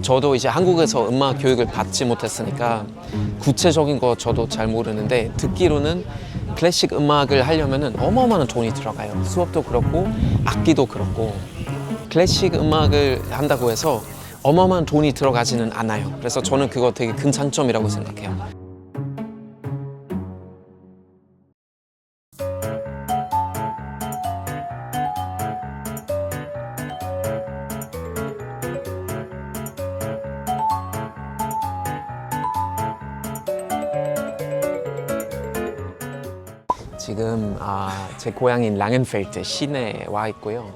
저도 이제 한국에서 음악 교육을 받지 못했으니까 구체적인 거 저도 잘 모르는데 듣기로는 클래식 음악을 하려면은 어마어마한 돈이 들어가요. 수업도 그렇고 악기도 그렇고. 클래식 음악을 한다고 해서 어마어마한 돈이 들어가지는 않아요. 그래서 저는 그거 되게 큰 장점이라고 생각해요. 지금 제 고향인 랑겐펠트 시내에 와 있고요.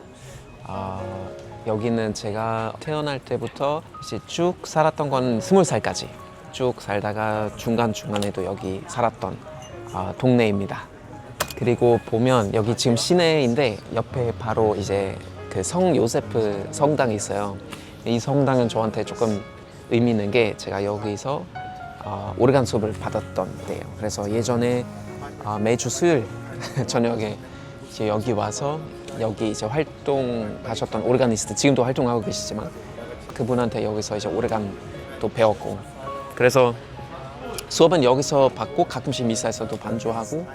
여기는 제가 태어날 때부터 이제 쭉 살았던 건 20살까지 쭉 살다가 중간중간에도 여기 살았던 동네입니다. 그리고 보면 여기 지금 시내인데 옆에 바로 이제 그 성 요세프 성당이 있어요. 이 성당은 저한테 조금 의미 있는 게 제가 여기서 오르간 수업을 받았던 데예요. 그래서 예전에 매주 수요일 저녁에 이제 여기 와서 여기 이제 활동하셨던 오르가니스트, 지금도 활동하고 계시지만 그분한테 여기서 이제 오르간도 배웠고, 그래서 수업은 여기서 받고 가끔씩 미사에서도 반주하고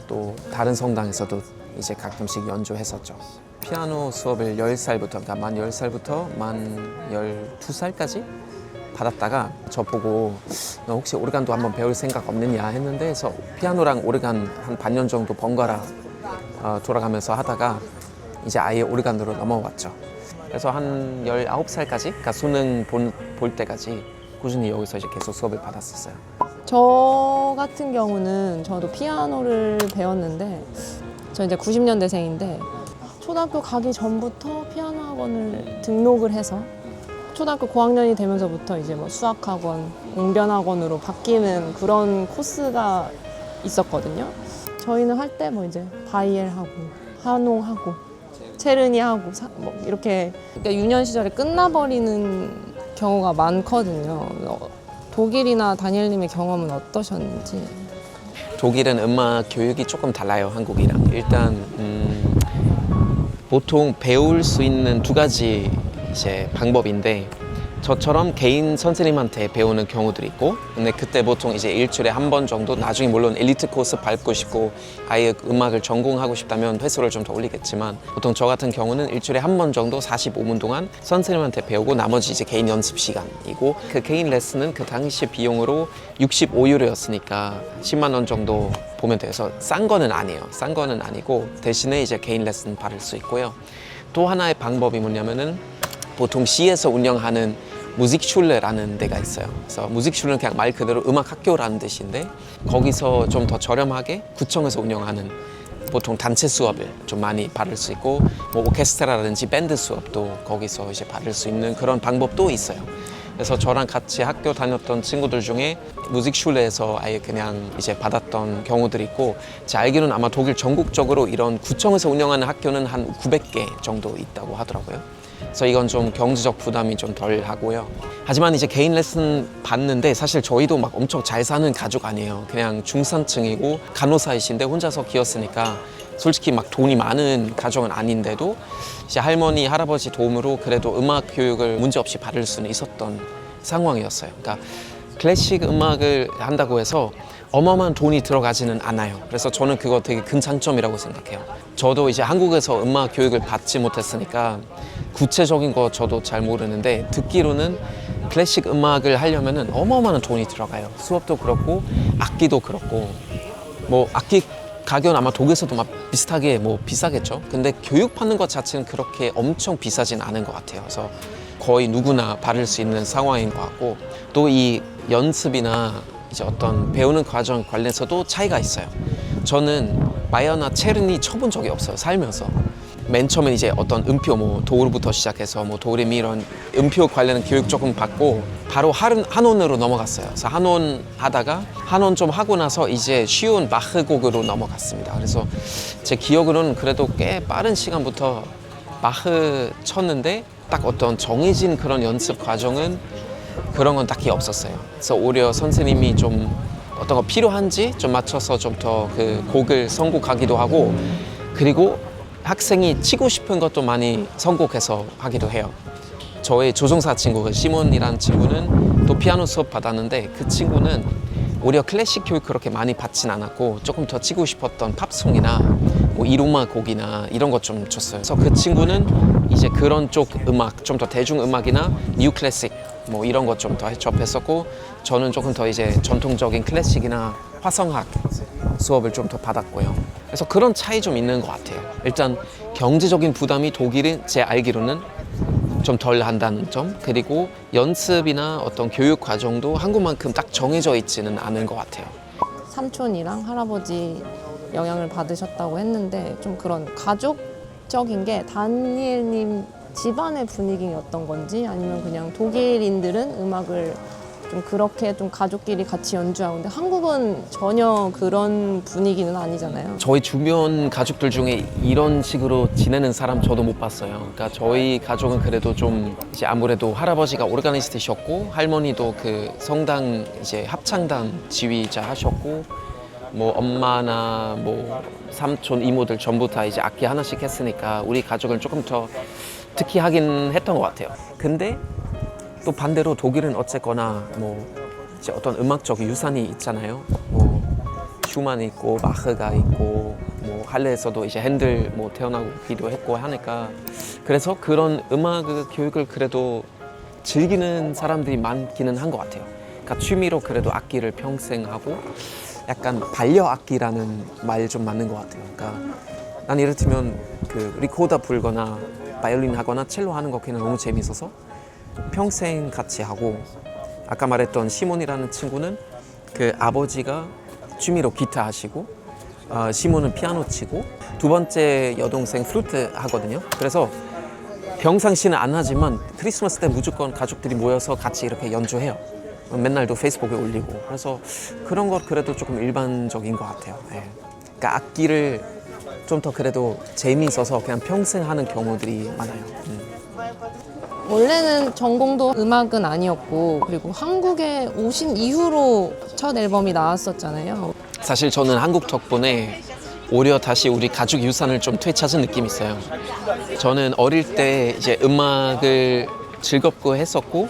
또 다른 성당에서도 이제 가끔씩 연주했었죠. 피아노 수업을 10살부터, 그러니까 만 10살부터 만 12살까지 받았다가 저보고 너 혹시 오르간도 한번 배울 생각 없느냐 했는데, 그래서 피아노랑 오르간 한 반년 정도 번갈아 돌아가면서 하다가 이제 아예 오르간으로 넘어왔죠. 그래서 한 19살까지, 그러니까 수능 볼 때까지 꾸준히 여기서 이제 계속 수업을 받았었어요. 저 같은 경우는 저도 피아노를 배웠는데, 저 이제 90년대생인데 초등학교 가기 전부터 피아노 학원을 등록을 해서 초등학교 고학년이 되면서부터 이제 뭐 수학학원, 웅변학원으로 바뀌는 그런 코스가 있었거든요. 저희는 할 때 뭐 이제 바이엘하고 한홍하고 체르니하고 뭐 이렇게, 그러니까 유년 시절에 끝나버리는 경우가 많거든요. 독일이나 다니엘님의 경험은 어떠셨는지? 독일은 음악 교육이 조금 달라요, 한국이랑. 일단 보통 배울 수 있는 두 가지 이제 방법인데, 저처럼 개인 선생님한테 배우는 경우들이 있고, 근데 그때 보통 이제 일주일에 한 번 정도, 나중에 물론 엘리트 코스 밟고 싶고 아예 음악을 전공하고 싶다면 횟수를 좀 더 올리겠지만, 보통 저 같은 경우는 일주일에 한 번 정도 45분 동안 선생님한테 배우고 나머지 이제 개인 연습 시간이고, 그 개인 레슨은 그 당시 비용으로 65유로였으니까 10만 원 정도 보면 돼서 싼 거는 아니에요. 싼 거는 아니고 대신에 이제 개인 레슨 받을 수 있고요. 또 하나의 방법이 뭐냐면은 보통 시에서 운영하는 무직슐레라는 데가 있어요. 그래서 무직슐레는 그냥 말 그대로 음악 학교라는 뜻인데, 거기서 좀 더 저렴하게 구청에서 운영하는 보통 단체 수업을 좀 많이 받을 수 있고, 뭐 오케스트라라든지 밴드 수업도 거기서 이제 받을 수 있는 그런 방법도 있어요. 그래서 저랑 같이 학교 다녔던 친구들 중에 무직슐레에서 아예 그냥 이제 받았던 경우들이 있고, 제 알기로는 아마 독일 전국적으로 이런 구청에서 운영하는 학교는 한 900개 정도 있다고 하더라고요. 그래서 이건 좀 경제적 부담이 좀 덜 하고요. 하지만 이제 개인 레슨 받는데 사실 저희도 막 엄청 잘 사는 가족 아니에요. 그냥 중산층이고 간호사이신데 혼자서 키웠으니까 솔직히 막 돈이 많은 가정은 아닌데도 이제 할머니, 할아버지 도움으로 그래도 음악 교육을 문제없이 받을 수는 있었던 상황이었어요. 그러니까 클래식 음악을 한다고 해서 어마어마한 돈이 들어가지는 않아요. 그래서 저는 그거 되게 큰 장점이라고 생각해요. 저도 이제 한국에서 음악 교육을 받지 못했으니까 구체적인 거 저도 잘 모르는데, 듣기로는 클래식 음악을 하려면은 어마어마한 돈이 들어가요. 수업도 그렇고 악기도 그렇고, 뭐 악기 가격은 아마 독일에서도 막 비슷하게 뭐 비싸겠죠. 근데 교육받는 것 자체는 그렇게 엄청 비싸진 않은 것 같아요. 그래서 거의 누구나 받을 수 있는 상황인 것 같고, 또 이 연습이나 이제 어떤 배우는 과정 관련해서도 차이가 있어요. 저는 마야나 체르니 쳐본 적이 없어요, 살면서. 맨 처음에 이제 어떤 음표, 뭐 도르부터 시작해서 뭐 도레미 이런 음표 관련 교육 조금 받고 바로 한온으로 넘어갔어요. 그래서 한온 하다가 한온 좀 하고 나서 이제 쉬운 바흐 곡으로 넘어갔습니다. 그래서 제 기억으로는 그래도 꽤 빠른 시간부터 바흐 쳤는데, 딱 어떤 정해진 그런 연습 과정은 그런 건 딱히 없었어요. 그래서 오히려 선생님이 좀 어떤 거 필요한지 좀 맞춰서 좀 더 그 곡을 선곡하기도 하고, 그리고 학생이 치고 싶은 것도 많이 선곡해서 하기도 해요. 저의 조종사 친구 그 시몬이라는 친구는 또 피아노 수업 받았는데 그 친구는 오히려 클래식 교육 그렇게 많이 받진 않았고 조금 더 치고 싶었던 팝송이나 뭐 이로마 곡이나 이런 것 좀 줬어요. 그래서 그 친구는 이제 그런 쪽 음악, 좀 더 대중 음악이나 뉴 클래식 뭐 이런 것 좀 더 접했었고 저는 조금 더 이제 전통적인 클래식이나 화성학 수업을 좀 더 받았고요. 그래서 그런 차이 좀 있는 것 같아요. 일단 경제적인 부담이 독일은 제 알기로는 좀 덜 한다는 점, 그리고 연습이나 어떤 교육 과정도 한국만큼 딱 정해져 있지는 않은 것 같아요. 삼촌이랑 할아버지 영향을 받으셨다고 했는데 좀 그런 가족적인 게 다니엘님 집안의 분위기였던 건지 아니면 그냥 독일인들은 음악을 좀 그렇게 좀 가족끼리 같이 연주하고 근데 한국은 전혀 그런 분위기는 아니잖아요. 저희 주변 가족들 중에 이런 식으로 지내는 사람 저도 못 봤어요. 그러니까 저희 가족은 그래도 좀 이제 아무래도 할아버지가 오르가니스트셨고 할머니도 그 성당 이제 합창단 지휘자 하셨고 뭐 엄마나 뭐 삼촌 이모들 전부 다 이제 악기 하나씩 했으니까 우리 가족은 조금 더 특이하긴 했던 것 같아요. 근데 또 반대로 독일은 어쨌거나 뭐 이제 어떤 음악적 유산이 있잖아요. 뭐 슈만이 있고 마흐가 있고 뭐 할레에서도 이제 핸들 뭐 태어나기도 했고 하니까 그래서 그런 음악 교육을 그래도 즐기는 사람들이 많기는 한 것 같아요. 그러니까 취미로 그래도 악기를 평생 하고 약간 반려악기라는 말 좀 맞는 것 같아요. 그러니까 난 이를테면 그 리코더 불거나 바이올린 하거나 첼로 하는 거 그냥 너무 재밌어서 평생 같이 하고 아까 말했던 시몬이라는 친구는 그 아버지가 취미로 기타 하시고 시몬은 피아노 치고 두 번째 여동생 플루트 하거든요. 그래서 평상시는 안 하지만 크리스마스 때 무조건 가족들이 모여서 같이 이렇게 연주해요. 맨날도 페이스북에 올리고 그래서 그런 것 그래도 조금 일반적인 것 같아요. 네. 그러니까 악기를 좀 더 그래도 재미있어서 그냥 평생 하는 경우들이 많아요. 원래는 전공도 음악은 아니었고 그리고 한국에 오신 이후로 첫 앨범이 나왔었잖아요. 사실 저는 한국 덕분에 오히려 다시 우리 가족 유산을 좀 되찾은 느낌이 있어요. 저는 어릴 때 이제 음악을 즐겁고 했었고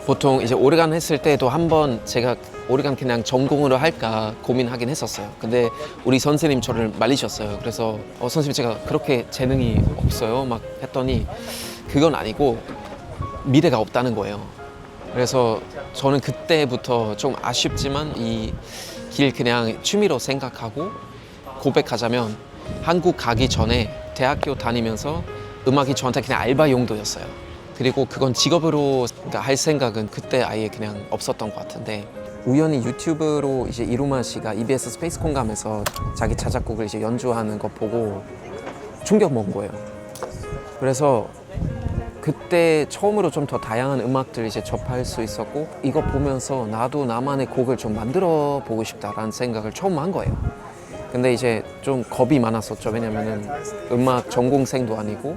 보통 이제 오르간 했을 때도 한번 제가 오르간 그냥 전공으로 할까 고민하긴 했었어요. 근데 우리 선생님 저를 말리셨어요. 그래서 선생님 제가 그렇게 재능이 없어요 막 했더니 그건 아니고 미래가 없다는 거예요. 그래서 저는 그때부터 좀 아쉽지만 이 길 그냥 취미로 생각하고 고백하자면 한국 가기 전에 대학교 다니면서 음악이 저한테 그냥 알바 용도였어요. 그리고 그건 직업으로 할 생각은 그때 아예 그냥 없었던 것 같은데 우연히 유튜브로 이제 이루마 씨가 EBS 스페이스 콩감에서 자기 자작곡을 이제 연주하는 거 보고 충격 먹은 거예요. 그래서 그때 처음으로 좀 더 다양한 음악들 이제 접할 수 있었고 이거 보면서 나도 나만의 곡을 좀 만들어 보고 싶다라는 생각을 처음 한 거예요. 근데 이제 좀 겁이 많았었죠. 왜냐면은 음악 전공생도 아니고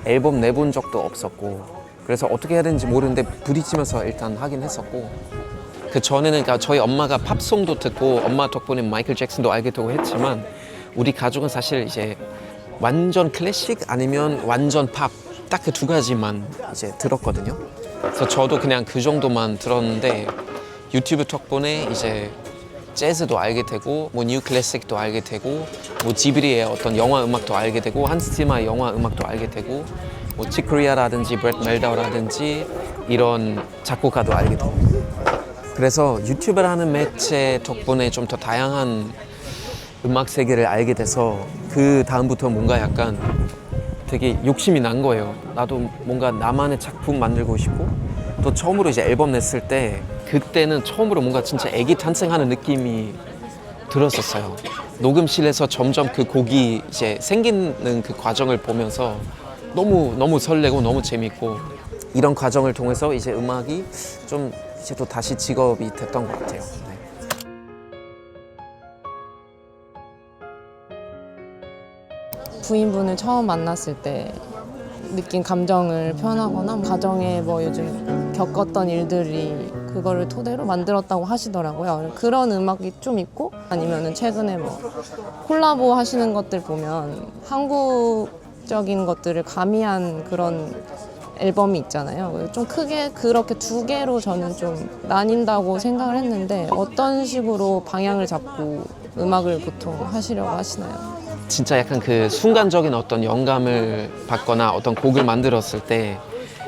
앨범 내본 적도 없었고 그래서 어떻게 해야 되는지 모르는데 부딪히면서 일단 하긴 했었고 그 전에는 그러니까 저희 엄마가 팝송도 듣고 엄마 덕분에 마이클 잭슨도 알게 되고 했지만 우리 가족은 사실 이제 완전 클래식 아니면 완전 팝 딱 그 두 가지만 이제 들었거든요. 그래서 저도 그냥 그 정도만 들었는데 유튜브 덕분에 이제 재즈도 알게 되고 뭐 뉴 클래식도 알게 되고 뭐 지브리의 어떤 영화 음악도 알게 되고 한스 지마의 영화 음악도 알게 되고 뭐 치코리아라든지 브렛 멜다우라든지 이런 작곡가도 알게 되고 그래서 유튜브라는 매체 덕분에 좀 더 다양한 음악 세계를 알게 돼서 그 다음부터 뭔가 약간 되게 욕심이 난 거예요. 나도 뭔가 나만의 작품 만들고 싶고 또 처음으로 이제 앨범 냈을 때 그때는 처음으로 뭔가 진짜 애기 탄생하는 느낌이 들었었어요. 녹음실에서 점점 그 곡이 이제 생기는 그 과정을 보면서 너무 설레고 너무 재밌고 이런 과정을 통해서 이제 음악이 좀 이제 또 다시 직업이 됐던 것 같아요. 네. 부인분을 처음 만났을 때 느낀 감정을 표현하거나 가정에 뭐 요즘 겪었던 일들이 그거를 토대로 만들었다고 하시더라고요. 그런 음악이 좀 있고 아니면은 최근에 뭐 콜라보 하시는 것들 보면 한국적인 것들을 가미한 그런 앨범이 있잖아요. 좀 크게 그렇게 두 개로 저는 좀 나뉜다고 생각을 했는데 어떤 식으로 방향을 잡고 음악을 보통 하시려고 하시나요? 진짜 약간 그 순간적인 어떤 영감을 받거나 어떤 곡을 만들었을 때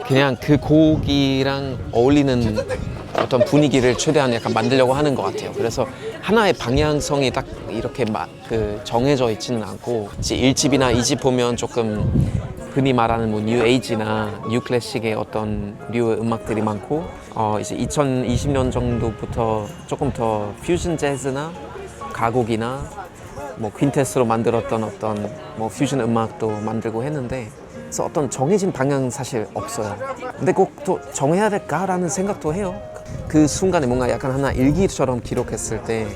그냥 그 곡이랑 어울리는 어떤 분위기를 최대한 약간 만들려고 하는 것 같아요. 그래서 하나의 방향성이 딱 이렇게 정해져 있지는 않고, 이제 1집이나 2집 보면 조금 흔히 말하는 뭐 뉴 에이지나 뉴 클래식의 어떤 류의 음악들이 많고, 이제 2020년 정도부터 조금 더 퓨전 재즈나 가곡이나 뭐 퀸테스로 만들었던 어떤 뭐 퓨전 음악도 만들고 했는데, 그래서 어떤 정해진 방향 사실 없어요. 근데 꼭 또 정해야 될까라는 생각도 해요. 그 순간에 뭔가 약간 하나 일기처럼 기록했을 때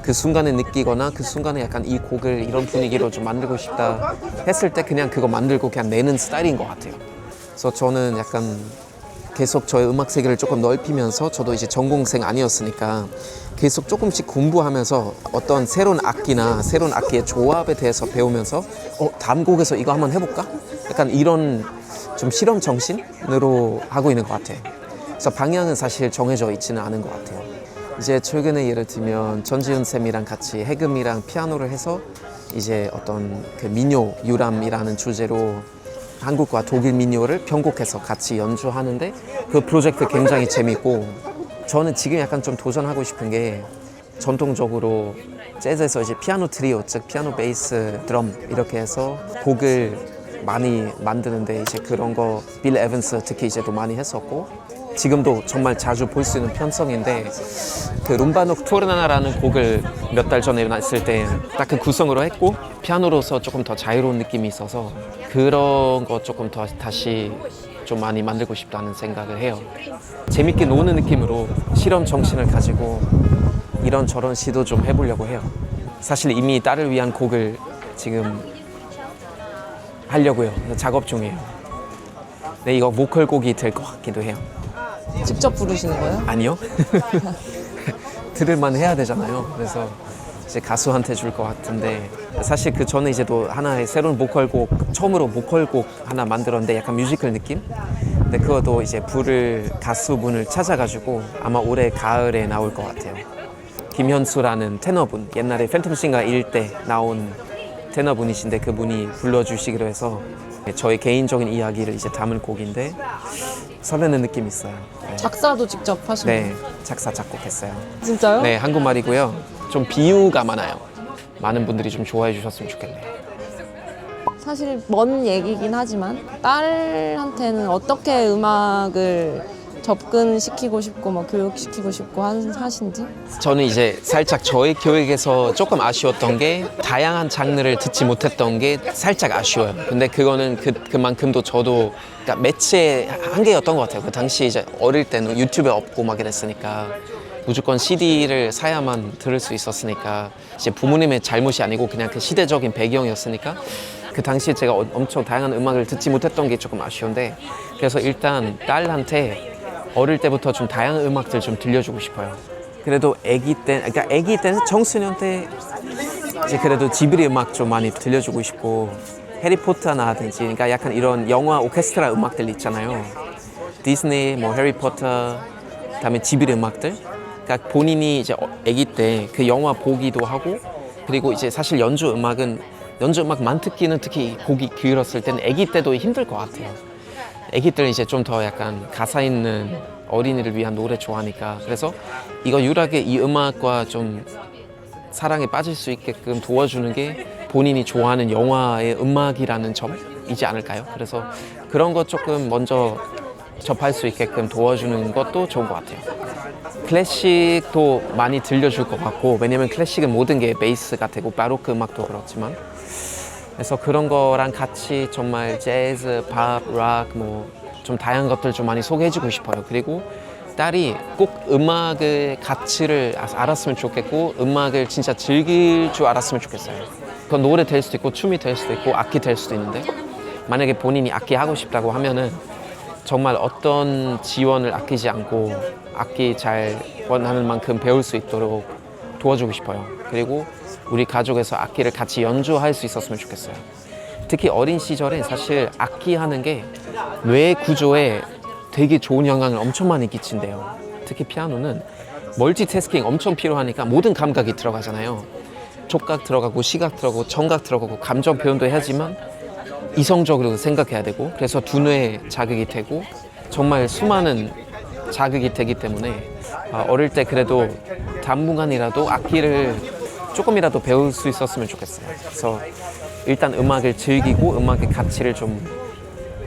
그 순간에 느끼거나 그 순간에 약간 이 곡을 이런 분위기로 좀 만들고 싶다 했을 때 그냥 그거 만들고 그냥 내는 스타일인 것 같아요. 그래서 저는 약간 계속 저의 음악 세계를 조금 넓히면서, 저도 이제 전공생 아니었으니까 계속 조금씩 공부하면서 어떤 새로운 악기나 새로운 악기의 조합에 대해서 배우면서 다음 곡에서 이거 한번 해볼까? 약간 이런 좀 실험 정신으로 하고 있는 것 같아요. 그래서 방향은 사실 정해져 있지는 않은 것 같아요. 이제 최근에 예를 들면 전지훈 쌤이랑 같이 해금이랑 피아노를 해서 이제 어떤 그 민요 유람이라는 주제로 한국과 독일 민요를 편곡해서 같이 연주하는데, 그 프로젝트 굉장히 재밌고, 저는 지금 약간 좀 도전하고 싶은 게, 전통적으로 재즈에서 이제 피아노 트리오, 즉 피아노, 베이스, 드럼 이렇게 해서 곡을 많이 만드는데, 이제 그런 거 빌 에반스 특히 이제 또 많이 했었고, 지금도 정말 자주 볼 수 있는 편성인데, 그 룸바 녹투르나라는 곡을 몇 달 전에 냈을 때 딱 그 구성으로 했고, 피아노로서 조금 더 자유로운 느낌이 있어서 그런 거 조금 더 다시 좀 많이 만들고 싶다는 생각을 해요. 재밌게 노는 느낌으로 실험 정신을 가지고 이런저런 시도 좀 해보려고 해요. 사실 이미 딸을 위한 곡을 지금 하려고요. 작업 중이에요. 네, 이거 보컬 곡이 될 것 같기도 해요. 직접 부르시는 거예요? 아니요. 들을만 해야 되잖아요. 그래서 이제 가수한테 줄 것 같은데, 사실 그 전에 이제 또 하나의 새로운 보컬곡, 처음으로 보컬곡 하나 만들었는데 약간 뮤지컬 느낌? 근데 그것도 이제 부를 가수분을 찾아가지고 아마 올해 가을에 나올 것 같아요. 김현수라는 테너분, 옛날에 팬텀싱가 1 때 나온 테너분이신데 그분이 불러주시기로 해서 저의 개인적인 이야기를 이제 담은 곡인데 설레는 느낌이 있어요. 네. 작사도 직접 하신 거예요? 네, 작사 작곡했어요. 진짜요? 네, 한국말이고요. 좀 비유가 많아요. 많은 분들이 좀 좋아해 주셨으면 좋겠네요. 사실 먼 얘기긴 하지만 딸한테는 어떻게 음악을 접근시키고 싶고 뭐 교육시키고 싶고 하신지? 저는 이제 살짝 저의 교육에서 조금 아쉬웠던 게, 다양한 장르를 듣지 못했던 게 살짝 아쉬워요. 근데 그거는 그만큼도 저도 그러니까 매체의 한계였던 것 같아요. 그 당시 이제 어릴 때는 유튜브에 없고 막 이랬으니까 무조건 CD를 사야만 들을 수 있었으니까, 이제 부모님의 잘못이 아니고 그냥 그 시대적인 배경이었으니까 그 당시에 제가 엄청 다양한 음악을 듣지 못했던 게 조금 아쉬운데, 그래서 일단 딸한테 어릴 때부터 좀 다양한 음악들 좀 들려주고 싶어요. 그래도 아기 때는 청소년 때 이제 그래도 지브리 음악 좀 많이 들려주고 싶고, 해리포터나든지, 그러니까 약간 이런 영화 오케스트라 음악들 있잖아요. 디즈니, 뭐 해리포터, 그다음에 지브리 음악들. 그러니까 본인이 이제 아기 때 그 영화 보기도 하고, 그리고 이제 사실 연주 음악만 듣기는 특히 곡이 길었을 때는 아기 때도 힘들 것 같아요. 아기 때는 이제 좀 더 약간 가사 있는 어린이를 위한 노래 좋아하니까, 그래서 이거 유일하게 이 음악과 좀 사랑에 빠질 수 있게끔 도와주는 게 본인이 좋아하는 영화의 음악이라는 점이지 않을까요? 그래서 그런 것 조금 먼저 접할 수 있게끔 도와주는 것도 좋은 것 같아요. 클래식도 많이 들려줄 것 같고, 왜냐면 클래식은 모든 게 베이스가 되고 바로크 음악도 그렇지만, 그래서 그런 거랑 같이 정말 재즈, 팝, 락 뭐 좀 다양한 것들 좀 많이 소개해주고 싶어요. 그리고 딸이 꼭 음악의 가치를 알았으면 좋겠고, 음악을 진짜 즐길 줄 알았으면 좋겠어요. 그건 노래 될 수도 있고 춤이 될 수도 있고 악기 될 수도 있는데, 만약에 본인이 악기 하고 싶다고 하면은 정말 어떤 지원을 아끼지 않고 악기 잘 원하는 만큼 배울 수 있도록 도와주고 싶어요. 그리고 우리 가족에서 악기를 같이 연주할 수 있었으면 좋겠어요. 특히 어린 시절에 사실 악기 하는 게 뇌 구조에 되게 좋은 영향을 엄청 많이 끼친대요. 특히 피아노는 멀티태스킹 엄청 필요하니까 모든 감각이 들어가잖아요. 촉각 들어가고 시각 들어가고 청각 들어가고 감정 표현도 해야지만 이성적으로 생각해야 되고 그래서 두뇌 자극이 되고 정말 수많은 자극이 되기 때문에 어릴 때 그래도 당분간이라도 악기를 조금이라도 배울 수 있었으면 좋겠어요. 그래서 일단 음악을 즐기고 음악의 가치를 좀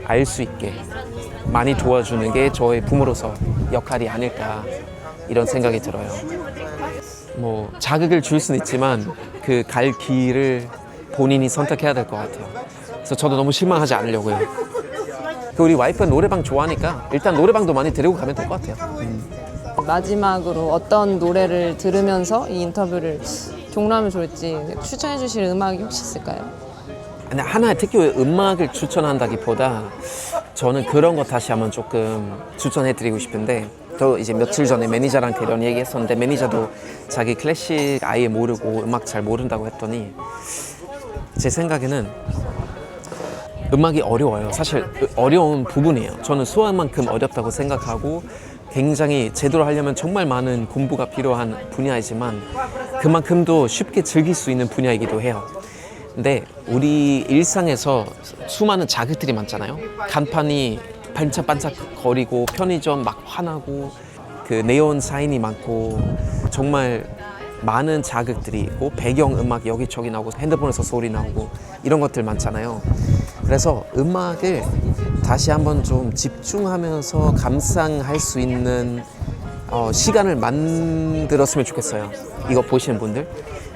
알 수 있게 많이 도와주는 게 저의 부모로서 역할이 아닐까 이런 생각이 들어요. 뭐 자극을 줄 수는 있지만 그 갈 길을 본인이 선택해야 될 것 같아요. 그래서 저도 너무 실망하지 않으려고요. 우리 와이프는 노래방 좋아하니까 일단 노래방도 많이 데리고 가면 될 것 같아요. 마지막으로 어떤 노래를 들으면서 이 인터뷰를 종료하면 좋을지 추천해 주실 음악이 혹시 있을까요? 근데 하나 특히 음악을 추천한다기보다 저는 그런 거 다시 한번 조금 추천해드리고 싶은데 저 이제 며칠 전에 매니저랑 그런 얘기했었는데 매니저도 자기 클래식 아예 모르고 음악 잘 모른다고 했더니 제 생각에는 음악이 어려워요. 사실 어려운 부분이에요. 저는 수학만큼 어렵다고 생각하고 굉장히 제대로 하려면 정말 많은 공부가 필요한 분야이지만 그만큼도 쉽게 즐길 수 있는 분야이기도 해요. 근데 우리 일상에서 수많은 자극들이 많잖아요. 간판이 반짝반짝 거리고 편의점 막 화나고 그 네온 사인이 많고 정말 많은 자극들이 있고 배경음악 여기저기 나오고 핸드폰에서 소리 나오고 이런 것들 많잖아요. 그래서 음악을 다시 한번 좀 집중하면서 감상할 수 있는 시간을 만들었으면 좋겠어요. 이거 보시는 분들.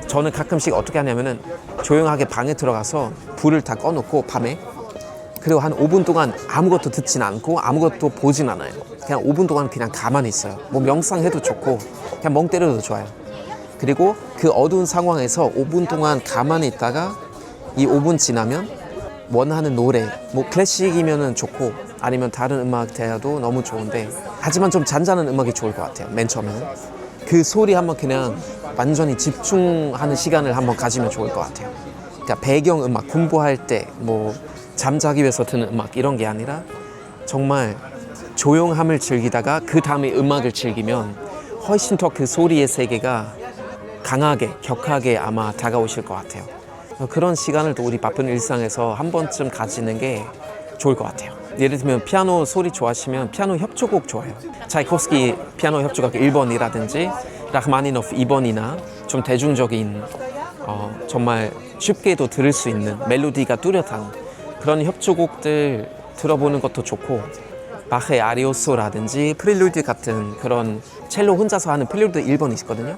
저는 가끔씩 어떻게 하냐면은 조용하게 방에 들어가서 불을 다 꺼놓고 밤에 그리고 한 5분 동안 아무것도 듣진 않고 아무것도 보진 않아요. 그냥 5분 동안 그냥 가만히 있어요. 뭐 명상해도 좋고 그냥 멍 때려도 좋아요. 그리고 그 어두운 상황에서 5분 동안 가만히 있다가 이 5분 지나면 원하는 노래, 뭐 클래식이면은 좋고 아니면 다른 음악 대화도 너무 좋은데 하지만 좀 잔잔한 음악이 좋을 것 같아요. 맨 처음에는 그 소리 한번 그냥 완전히 집중하는 시간을 한번 가지면 좋을 것 같아요. 그러니까 배경 음악 공부할 때 뭐 잠자기 위해서 듣는 음악 이런 게 아니라 정말 조용함을 즐기다가 그 다음에 음악을 즐기면 훨씬 더 그 소리의 세계가 강하게 격하게 아마 다가오실 것 같아요. 그런 시간을 또 우리 바쁜 일상에서 한 번쯤 가지는 게 좋을 것 같아요. 예를 들면 피아노 소리 좋아하시면 피아노 협주곡 좋아요. 차이콥스키 피아노 협주곡 1번이라든지 라흐마니노프 2번이나 좀 대중적인 정말 쉽게도 들을 수 있는 멜로디가 뚜렷한 그런 협주곡들 들어보는 것도 좋고 바흐의 아리오소라든지 프릴루드 같은 그런 첼로 혼자서 하는 프릴루드 1번이 있거든요.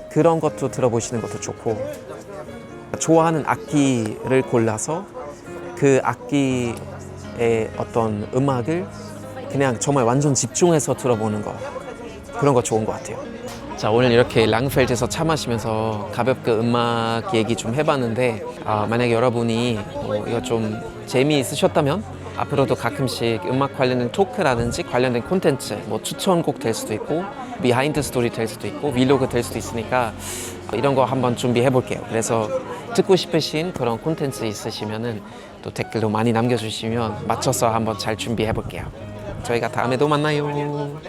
그런 것도 들어보시는 것도 좋고 좋아하는 악기를 골라서 그 악기의 어떤 음악을 그냥 정말 완전 집중해서 들어보는 거 그런 거 좋은 것 같아요. 자, 오늘 이렇게 랑펠드에서 차 마시면서 가볍게 음악 얘기 좀 해봤는데 만약에 여러분이 이거 좀 재미있으셨다면 앞으로도 가끔씩 음악 관련된 토크라든지 관련된 콘텐츠 뭐 추천곡 될 수도 있고 비하인드 스토리 될 수도 있고 vlog 될 수도 있으니까 이런 거 한번 준비해 볼게요. 그래서 듣고 싶으신 그런 콘텐츠 있으시면은 또 댓글도 많이 남겨주시면 맞춰서 한번 잘 준비해 볼게요. 저희가 다음에도 만나요.